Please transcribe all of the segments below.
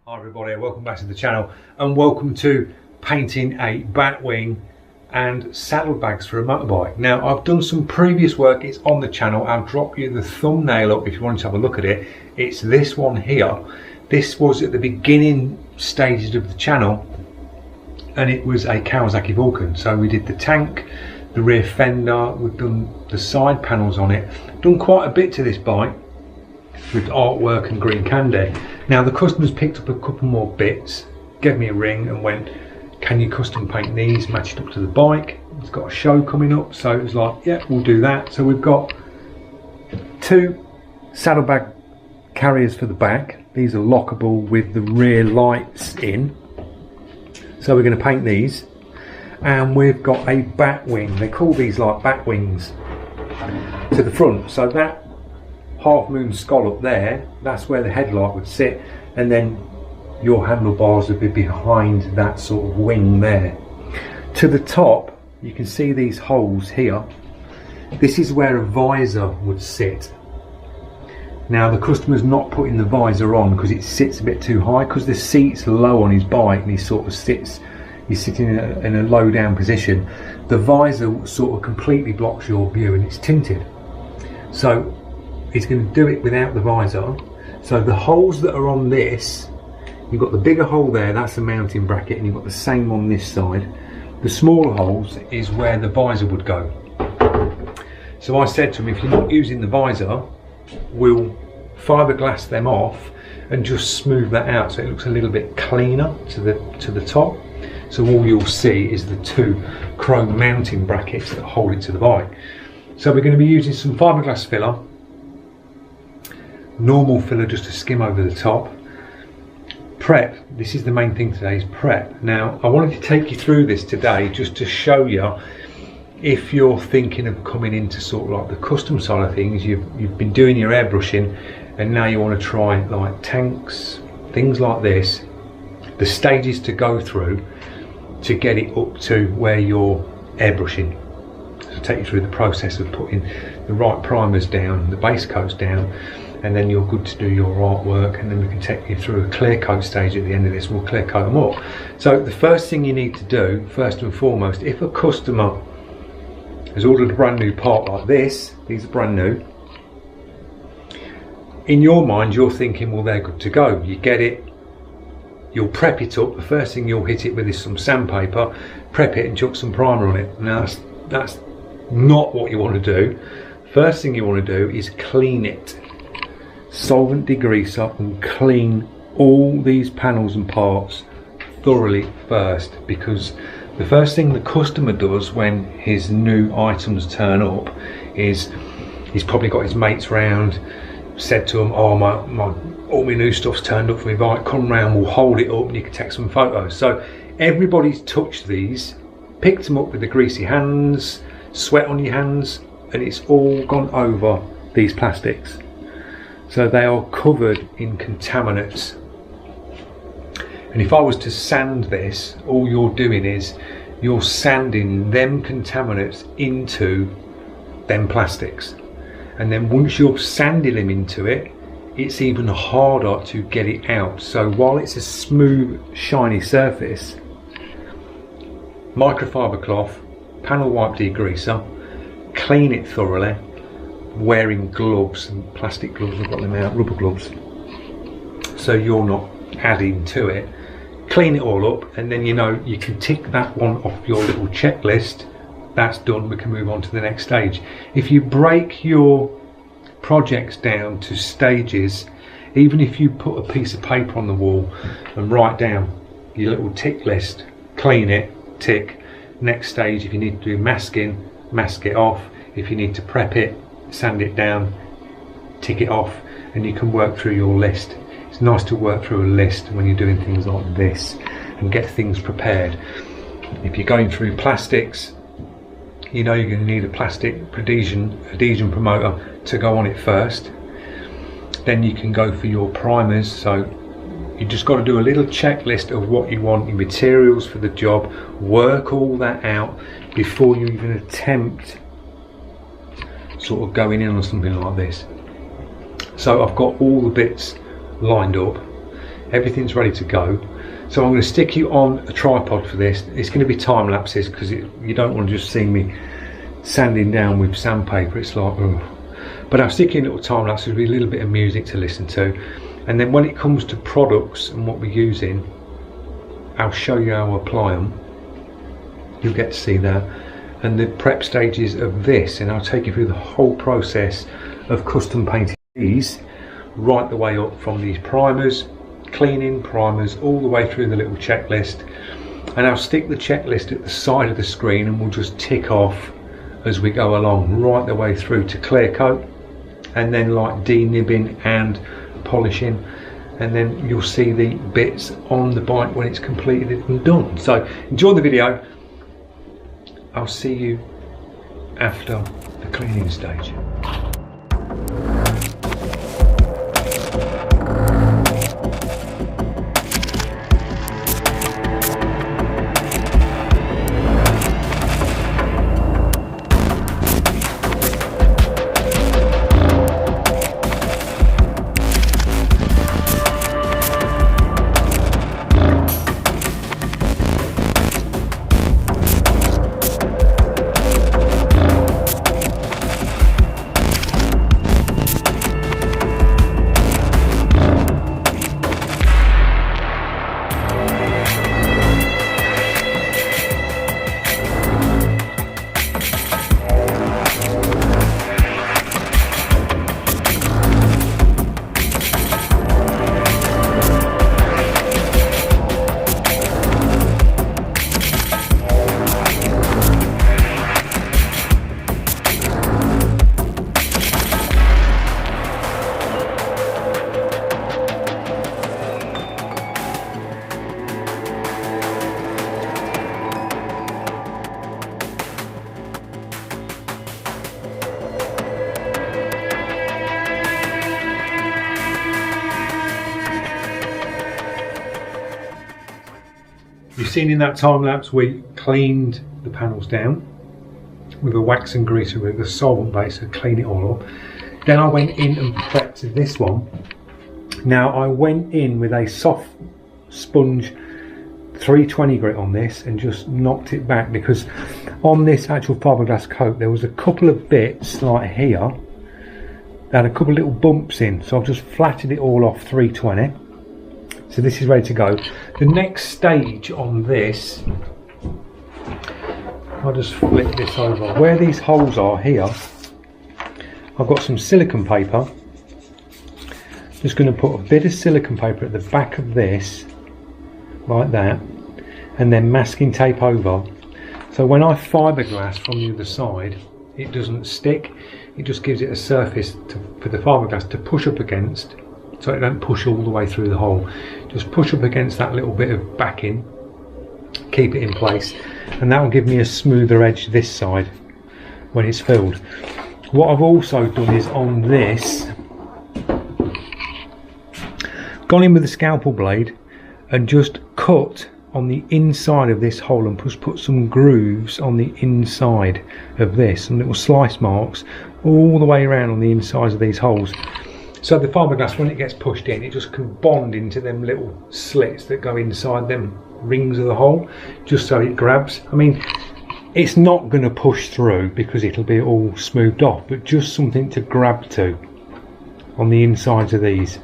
Hi everybody, welcome back to the channel and welcome to painting a Batwing and saddlebags for a motorbike. Now I've done some previous work, it's on the channel. I'll drop you the thumbnail up if you want to have a look at it. It's this one here. This was at the beginning stages of the channel and it was a Kawasaki Vulcan. So we did the tank, the rear fender, we've done the side panels on it. Done quite a bit to this bike with artwork and green candy. Now the customers picked up a couple more bits, gave me a ring and went, can you custom paint these, match it up to the bike? It's got a show coming up, so it was like, yeah, we'll do that. So we've got two saddlebag carriers for the back. These are lockable with the rear lights in. So we're going to paint these. And we've got a Batwing, they call these like Batwings, to the front. So that half moon scallop there, that's where the headlight would sit, and then your handlebars would be behind that sort of wing there. To the top you can see these holes here. This is where a visor would sit. Now the customer's not putting the visor on because it sits a bit too high, because the seat's low on his bike and he sort of sits, he's sitting in a low down position. The visor sort of completely blocks your view and it's tinted, so he's going to do it without the visor. So the holes that are on this, you've got the bigger hole there, that's the mounting bracket, and you've got the same on this side. The smaller holes is where the visor would go. So I said to him, if you're not using the visor, we'll fiberglass them off and just smooth that out so it looks a little bit cleaner to the top. So all you'll see is the two chrome mounting brackets that hold it to the bike. So we're going to be using some fiberglass filler, normal filler just to skim over the top. Prep, this is the main thing today, is prep. Now I wanted to take you through this today just to show you, if you're thinking of coming into sort of like the custom side of things, you've been doing your airbrushing and now you want to try like tanks, things like this, the stages to go through to get it up to where you're airbrushing. So take you through the process of putting the right primers down, the base coats down, and then you're good to do your artwork, and then we can take you through a clear coat stage at the end of this. We'll clear coat them up. So the first thing you need to do, first and foremost, if a customer has ordered a brand new part like this, these are brand new, in your mind you're thinking, well, they're good to go. You get it, you'll prep it up. The first thing you'll hit it with is some sandpaper, prep it and chuck some primer on it. Now that's not what you want to do. First thing you want to do is clean it. Solvent degrease up and clean all these panels and parts thoroughly first, because the first thing the customer does when his new items turn up is he's probably got his mates round, said to them, oh, all my new stuff's turned up for me bike, come round, we'll hold it up and you can take some photos. So everybody's touched these, picked them up with the greasy hands, sweat on your hands, and it's all gone over these plastics. So they are covered in contaminants. And if I was to sand this, all you're doing is you're sanding them contaminants into them plastics. And then once you're sanding them into it, it's even harder to get it out. So while it's a smooth, shiny surface, microfiber cloth, panel wipe degreaser, clean it thoroughly, wearing gloves and plastic gloves, I've got them out, rubber gloves, so you're not adding to it. Clean it all up, and then you know you can tick that one off your little checklist. That's done, we can move on to the next stage. If you break your projects down to stages, even if you put a piece of paper on the wall and write down your little tick list, clean it, tick. Next stage, if you need to do masking, mask it off. If you need to prep it, sand it down, tick it off, and you can work through your list. It's nice to work through a list when you're doing things like this and get things prepared. If you're going through plastics, you know you're going to need a plastic adhesion promoter to go on it first. Then you can go for your primers. So you just got to do a little checklist of what you want, your materials for the job, work all that out before you even attempt sort of going in on something like this. So I've got all the bits lined up. everything's ready to go. So I'm going to stick you on a tripod for this. It's going to be time lapses because you don't want to just see me sanding down with sandpaper. It's like, ugh. But I'll stick in little time lapses with a little bit of music to listen to, and then when it comes to products and what we're using, I'll show you how I apply them. You'll get to see that, and the prep stages of this, and I'll take you through the whole process of custom painting these, right the way up from these primers, cleaning, primers, all the way through the little checklist. And I'll stick the checklist at the side of the screen and we'll just tick off as we go along, right the way through to clear coat, and then like de-nibbing and polishing, and then you'll see the bits on the bike when it's completed and done. So enjoy the video. I'll see you after the cleaning stage. You've seen in that time lapse we cleaned the panels down with a wax and greaser with a solvent base to clean it all up. Then I went in and prepped this one. Now I went in with a soft sponge 320 grit on this and just knocked it back, because on this actual fiberglass coat there was a couple of bits like here that had a couple of little bumps in, so I've just flattened it all off 320. So this is ready to go. The next stage on this, I'll just flip this over. Where these holes are here, I've got some silicone paper. Just going to put a bit of silicone paper at the back of this, like that, and then masking tape over. So when I fiberglass from the other side, it doesn't stick. It just gives it a surface for the fiberglass to push up against, so it don't push all the way through the hole. Just push up against that little bit of backing, keep it in place, and that will give me a smoother edge this side when it's filled. What I've also done is on this, gone in with a scalpel blade and just cut on the inside of this hole and just put some grooves on the inside of this, some little slice marks all the way around on the insides of these holes. So the fiberglass, when it gets pushed in, it just can bond into them little slits that go inside them rings of the hole, just so it grabs. I mean, it's not going to push through because it'll be all smoothed off, but just something to grab to on the insides of these.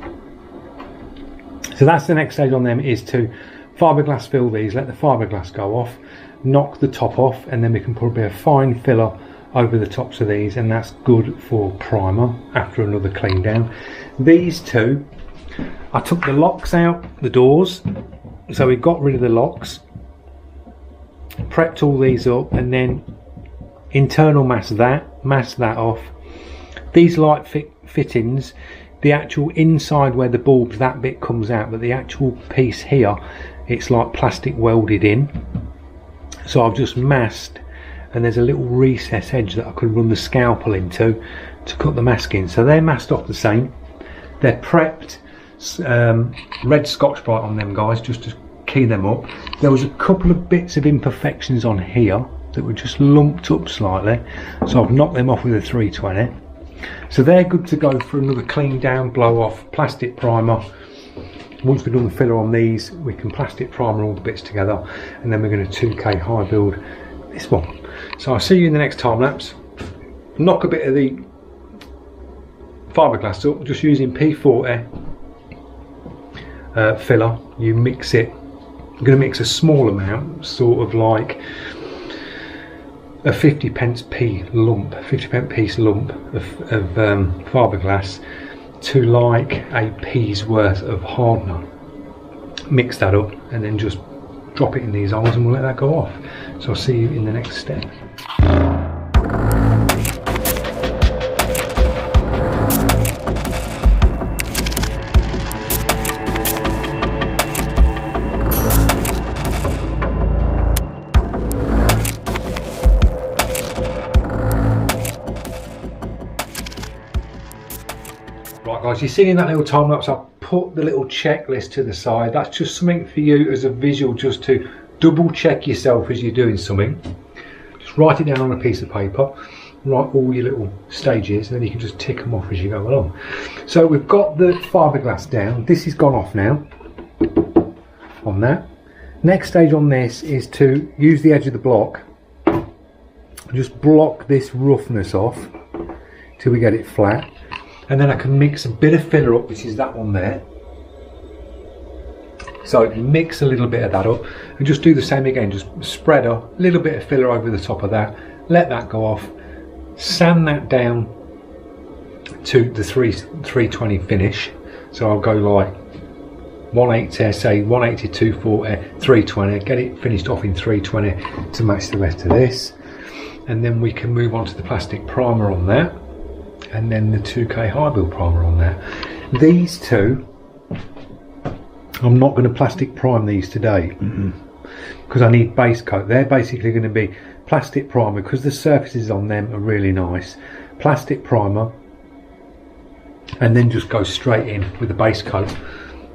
So that's the next stage on them, is to fiberglass fill these, let the fiberglass go off, knock the top off, and then we can put a bit of fine filler over the tops of these, and that's good for primer after another clean down. These two, I took the locks out, the doors, so we got rid of the locks, prepped all these up, and then internal masked that off. These light fittings, the actual inside where the bulbs, that bit comes out, but the actual piece here, it's like plastic welded in. So I've just masked, and there's a little recess edge that I could run the scalpel into to cut the mask in. So they're masked off the same. They're prepped, red Scotch-Brite on them guys, just to key them up. There was a couple of bits of imperfections on here that were just lumped up slightly, so I've knocked them off with a 320. So they're good to go for another clean down, blow off, plastic primer, Once we've done the filler on these, we can plastic primer all the bits together, and then we're going to 2K high build this one. So I'll see you in the next time lapse. Knock a bit of the fiberglass up, just using P40 filler. You mix it. I'm going to mix a small amount, sort of like a 50p piece lump of fiberglass to like a pea's worth of hardener. Mix that up and then just drop it in these holes and we'll let that go off. So I'll see you in the next step. Right guys, you've seen in that little time lapse I've put the little checklist to the side. That's just something for you as a visual, just to double check yourself as you're doing something. Just write it down on a piece of paper, write all your little stages, and then you can just tick them off as you go along. So we've got the fiberglass down. This has gone off now on that. Next stage on this is to use the edge of the block, just block this roughness off till we get it flat. And then I can mix a bit of filler up, which is that one there. So mix a little bit of that up and just do the same again, just spread a little bit of filler over the top of that, let that go off, sand that down to the 320 finish. So I'll go like 180, say 180, 240, 320, get it finished off in 320 to match the rest of this. And then we can move on to the plastic primer on that, and then the 2K high build primer on that. These two, I'm not going to plastic prime these today because I need base coat. They're basically going to be plastic primer because the surfaces on them are really nice. Plastic primer, and then just go straight in with the base coat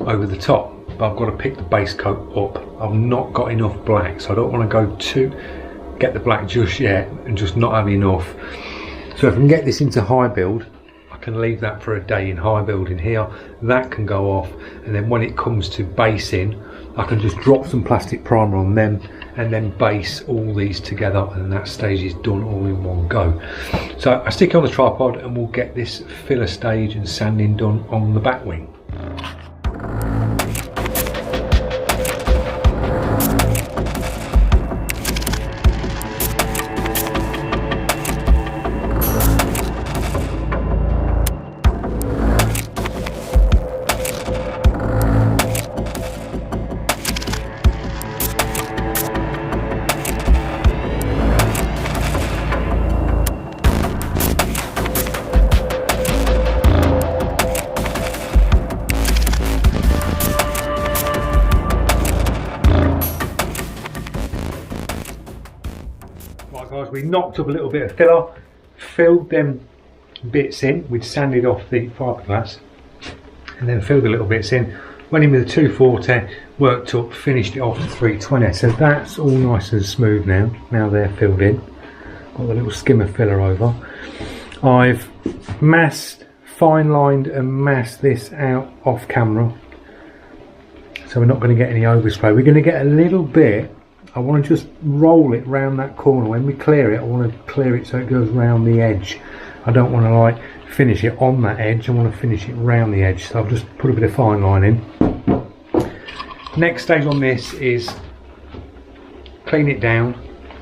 over the top. But I've got to pick the base coat up. I've not got enough black, so I don't want to go to get the black just yet and just not have enough. So if I can get this into high build, I can leave that for a day in high build in here. That can go off, and then when it comes to basing, I can just drop some plastic primer on them and then base all these together, and that stage is done all in one go. So I stick it on the tripod and we'll get this filler stage and sanding done on the Batwing. Guys, we knocked up a little bit of filler, filled them bits in, we'd sanded off the fiberglass and then filled the little bits in, went in with a 240, worked up, finished it off to 320. So that's all nice and smooth now. Now they're filled in, got the little skim of filler over. I've masked, fine lined and masked this out off camera, so we're not going to get any overspray. We're going to get a little bit. I want to just roll it round that corner. When we clear it, I want to clear it so it goes round the edge. I don't want to like finish it on that edge, I want to finish it round the edge. So I've just put a bit of fine line in. Next stage on this is clean it down,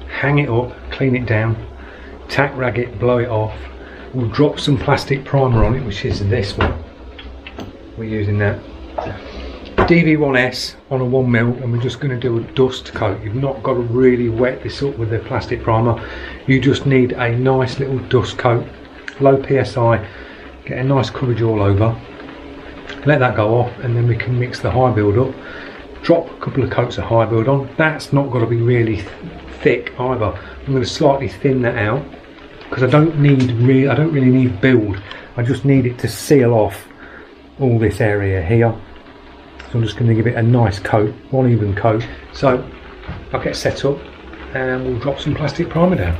hang it up, clean it down, tack rag it, blow it off. We'll drop some plastic primer on it, which is this one. We're using that. DV1S on a 1mm, and we're just going to do a dust coat. You've not got to really wet this up with the plastic primer. You just need a nice little dust coat, low PSI, get a nice coverage all over. Let that go off, and then we can mix the high build up. Drop a couple of coats of high build on. That's not got to be really thick either. I'm going to slightly thin that out because I don't really need build. I just need it to seal off all this area here. So I'm just going to give it a nice coat, one even coat. So I'll get set up and we'll drop some plastic primer down.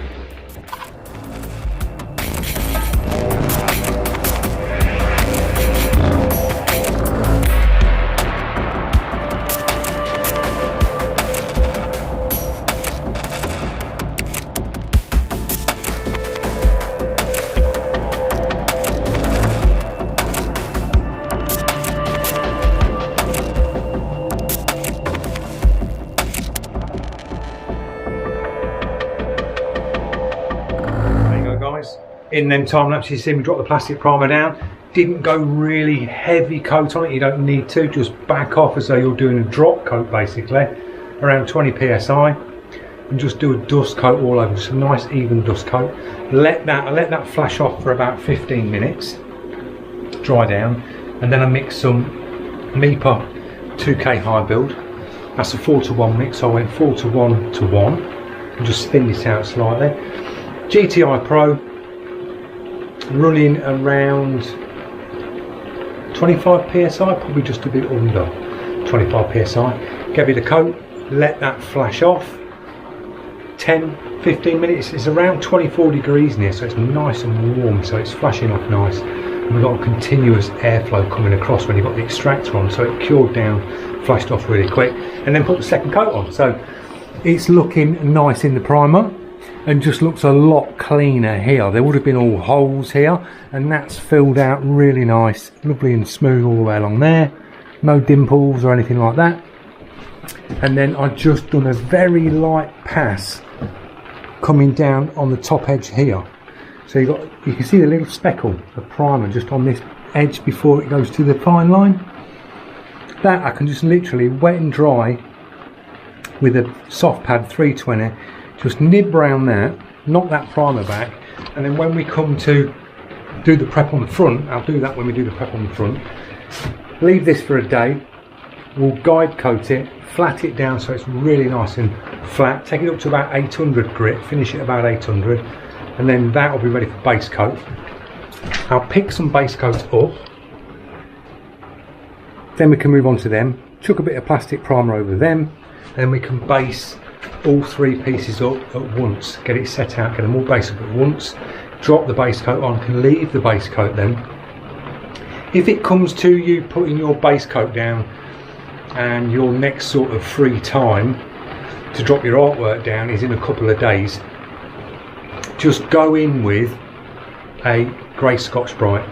in them time lapses you see me drop the plastic primer down. Didn't go really heavy coat on it, you don't need to, just back off as though you're doing a drop coat basically, around 20 psi, and just do a dust coat all over, just a nice even dust coat. I let that flash off for about 15 minutes, dry down, and then I mix some MIPA 2K high build. That's a 4:1 mix, so I went 4:1 and just thinned it out slightly. GTI Pro, running around 25 psi, probably just a bit under 25 psi. Give it a coat, let that flash off. 10-15 minutes. It's around 24 degrees in here, so it's nice and warm, so it's flashing off nice. And we've got a continuous airflow coming across when you've got the extractor on, so it cured down, flashed off really quick, and then put the second coat on. So it's looking nice in the primer and just looks a lot cleaner here. There would have been all holes here, and that's filled out really nice, lovely and smooth all the way along there. No dimples or anything like that. And then I've just done a very light pass coming down on the top edge here. So you can see the little speckle of primer just on this edge before it goes to the fine line. That I can just literally wet and dry with a soft pad 320, just nib round that, knock that primer back, and then when we come to do the prep on the front, I'll do that when we do the prep on the front, leave this for a day, we'll guide coat it, flat it down so it's really nice and flat, take it up to about 800 grit, finish it about 800, and then that will be ready for base coat. I'll pick some base coats up, then we can move on to them, chuck a bit of plastic primer over them, and then we can base all three pieces up at once, get it set out, get them all based up at once, drop the base coat on, can leave the base coat then. If it comes to you putting your base coat down and your next sort of free time to drop your artwork down is in a couple of days, just go in with a grey Scotch-Brite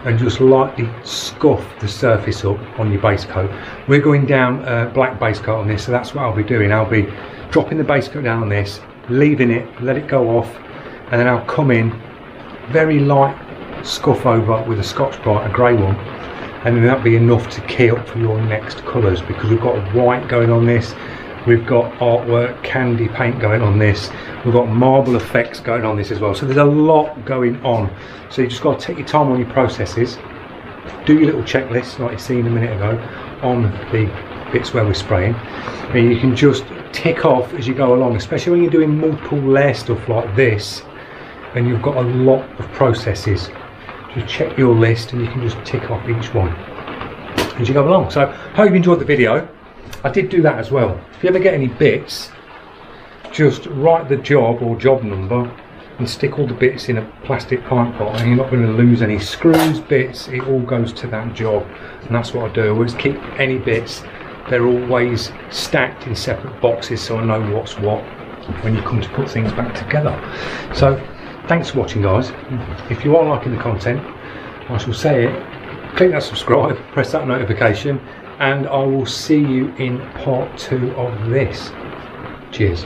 and just lightly scuff the surface up on your base coat. We're going down a black base coat on this, so that's what I'll be doing. I'll be dropping the base coat down on this, leaving it, let it go off, and then I'll come in, very light scuff over with a Scotch-Brite, a grey one, and then that'll be enough to key up for your next colours, because we've got white going on this, we've got artwork, candy paint going on this, we've got marble effects going on this as well, so there's a lot going on. So you just got to take your time on your processes, do your little checklist like you've seen a minute ago on the bits where we're spraying, and you can just tick off as you go along, especially when you're doing multiple layer stuff like this and you've got a lot of processes. Just check your list and you can just tick off each one as you go along. So hope you enjoyed the video. I did do that as well. If you ever get any bits, just write the job or job number and stick all the bits in a plastic pipe pot, and you're not going to lose any screws, bits, it all goes to that job. And that's what I do. I always keep any bits, they're always stacked in separate boxes so I know what's what when you come to put things back together. So thanks for watching, guys. If you are liking the content, I shall say it, click that subscribe, press that notification, and I will see you in part 2 of this. Cheers.